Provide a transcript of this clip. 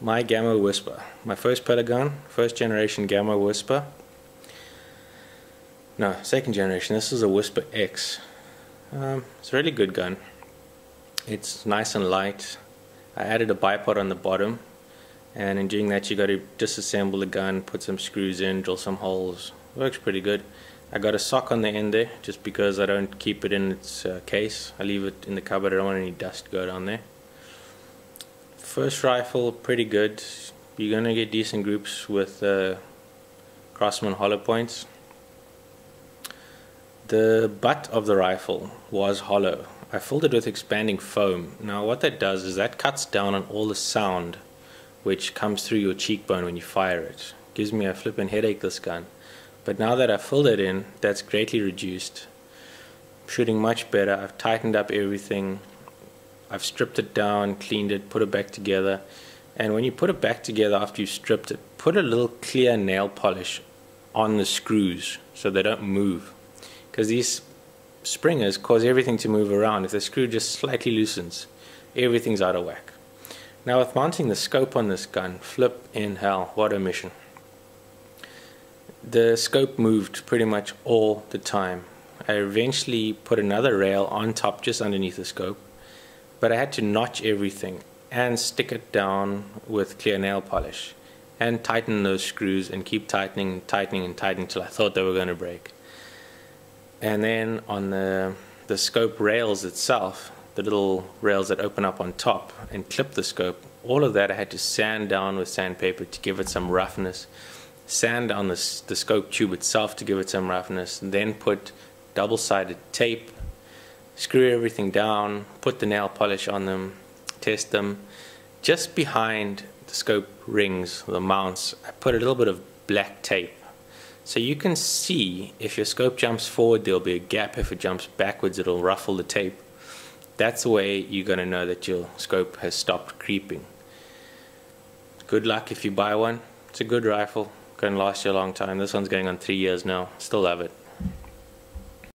my Gamo Whisper. My first pellet gun, first generation Gamo Whisper. No, second generation. This is a Whisper X. It's a really good gun. It's nice and light. I added a bipod on the bottom, and in doing that you got to disassemble the gun, put some screws in, drill some holes. Works pretty good. I got a sock on the end there just because I don't keep it in its case. I leave it in the cupboard. I don't want any dust to go down there. First rifle, pretty good. You're going to get decent groups with Crossman hollow points. The butt of the rifle was hollow. I filled it with expanding foam. Now what that does is that cuts down on all the sound which comes through your cheekbone when you fire it. Gives me a flippin' headache, this gun. But now that I've filled it in, that's greatly reduced. Shooting much better. I've tightened up everything. I've stripped it down, cleaned it, put it back together. And when you put it back together after you've stripped it, put a little clear nail polish on the screws so they don't move. Because these springers cause everything to move around. If the screw just slightly loosens, everything's out of whack. Now with mounting the scope on this gun, flip in hell, what a mission. The scope moved pretty much all the time. I eventually put another rail on top just underneath the scope, but I had to notch everything and stick it down with clear nail polish and tighten those screws and keep tightening and tightening and tightening till I thought they were going to break. And then on the scope rails itself, the little rails that open up on top and clip the scope, all of that I had to sand down with sandpaper to give it some roughness, sand on the scope tube itself to give it some roughness, and then put double-sided tape, screw everything down, put the nail polish on them, test them. Just behind the scope rings, the mounts, I put a little bit of black tape. So you can see if your scope jumps forward, there'll be a gap. If it jumps backwards, it'll ruffle the tape. That's the way you're going to know that your scope has stopped creeping. Good luck if you buy one. It's a good rifle. Going to last you a long time. This one's going on 3 years now. Still love it.